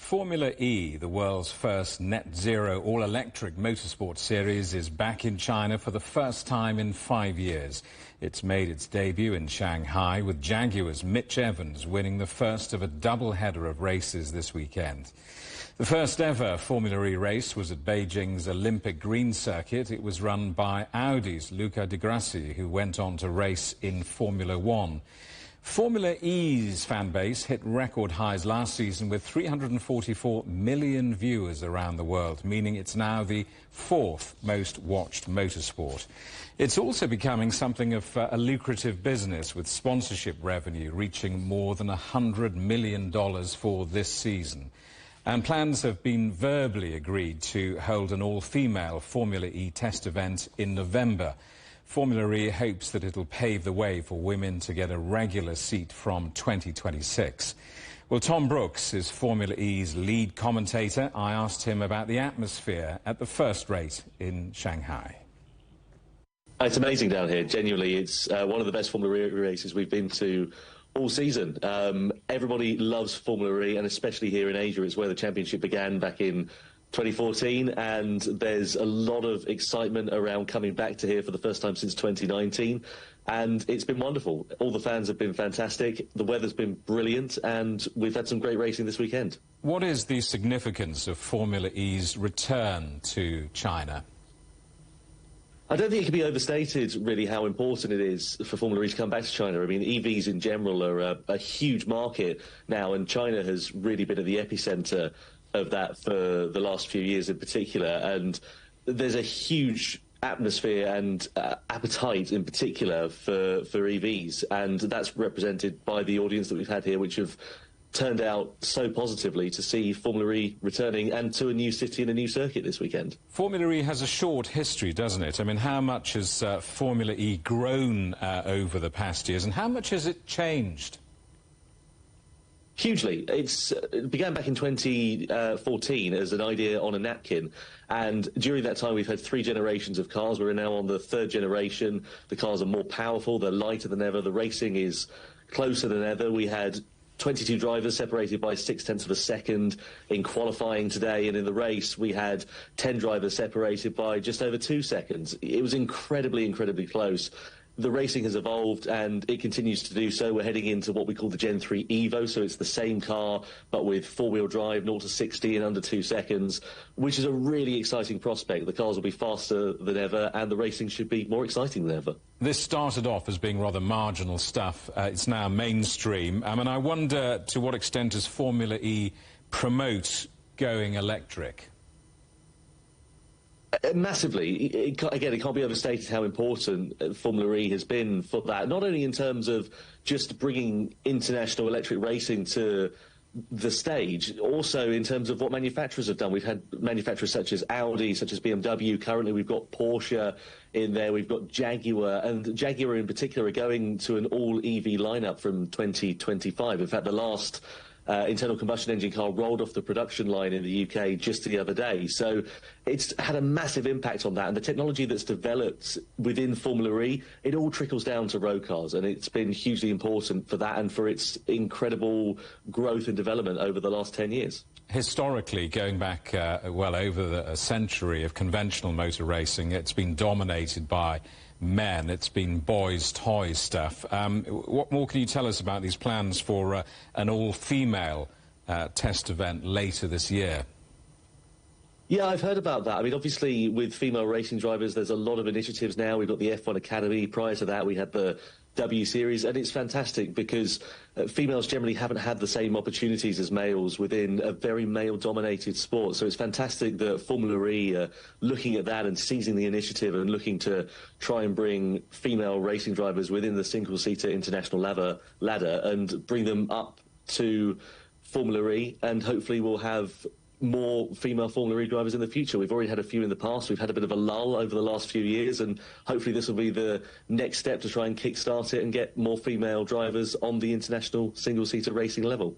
Formula E, the world's first net-zero all-electric motorsport series, is back in China for the first time in 5 years. It's made its debut in Shanghai, with Jaguar's Mitch Evans winning the first of a double-header of races this weekend. The first ever Formula E race was at Beijing's Olympic Green Circuit. It was run by Audi's Luca Di Grassi, who went on to race in Formula One. Formula E's fan base hit record highs last season with 344 million viewers around the world, meaning it's now the fourth most watched motorsport. It's also becoming something of a lucrative business, with sponsorship revenue reaching more than $100 million for this season. And plans have been verbally agreed to hold an all-female Formula E test event in November. Formula E hopes that it'll pave the way for women to get a regular seat from 2026. Well, Tom Brooks is Formula E's lead commentator. I asked him about the atmosphere at the first race in Shanghai. It's amazing down here. Genuinely, it's one of the best Formula E races we've been to all season. Everybody loves Formula E, and especially here in Asia. It's where the championship began back in 2014, and there's a lot of excitement around coming back to here for the first time since 2019, and it's been wonderful. All the fans have been fantastic, the weather's been brilliant, and we've had some great racing this weekend. What is the significance of Formula E's return to China? I don't think it can be overstated, really, how important it is for Formula E to come back to China. I mean, EVs in general are a huge market now, and China has really been at the epicenter of that for the last few years in particular, and there's a huge atmosphere and appetite in particular for EVs, and that's represented by the audience that we've had here, which have turned out so positively to see Formula E returning and to a new city and a new circuit this weekend. Formula E has a short history, doesn't it? I mean, how much has Formula E grown over the past years, and how much has it changed? Hugely. It began back in 2014 as an idea on a napkin, and during that time we've had 3 generations of cars. We're now on the 3rd generation. The cars are more powerful, they're lighter than ever, the racing is closer than ever. We had 22 drivers separated by 0.6 of a second in qualifying today, and in the race we had 10 drivers separated by just over 2 seconds. It was incredibly close. The racing has evolved, and it continues to do so. We're heading into what we call the Gen 3 Evo, so it's the same car, but with 4-wheel drive, 0 to 60 in under 2 seconds, which is a really exciting prospect. The cars will be faster than ever, and the racing should be more exciting than ever. This started off as being rather marginal stuff. It's now mainstream. And I wonder, to what extent does Formula E promote going electric? Massively. Again, it can't be overstated how important Formula E has been for that, not only in terms of just bringing international electric racing to the stage, also in terms of what manufacturers have done. We've had manufacturers such as Audi, such as BMW. Currently we've got Porsche in there, we've got Jaguar, and Jaguar in particular are going to an all-EV lineup from 2025. In fact, the last internal combustion engine car rolled off the production line in the UK just the other day. So it's had a massive impact on that, and the technology that's developed within Formula E, it all trickles down to road cars, and it's been hugely important for that and for its incredible growth and development over the last 10 years. Historically, going back well over a century of conventional motor racing, it's been dominated by men. It's been boys' toy stuff. What more can you tell us about these plans for an all-female test event later this year? Yeah, I've heard about that. I mean, obviously, with female racing drivers, there's a lot of initiatives now. We've got the F1 Academy. Prior to that, we had the W Series, and it's fantastic because females generally haven't had the same opportunities as males within a very male-dominated sport. So it's fantastic that Formula E are looking at that and seizing the initiative and looking to try and bring female racing drivers within the single-seater international ladder and bring them up to Formula E, and hopefully we'll have more female Formula E drivers in the future. We've already had a few in the past. We've had a bit of a lull over the last few years, and hopefully this will be the next step to try and kickstart it and get more female drivers on the international single-seater racing level.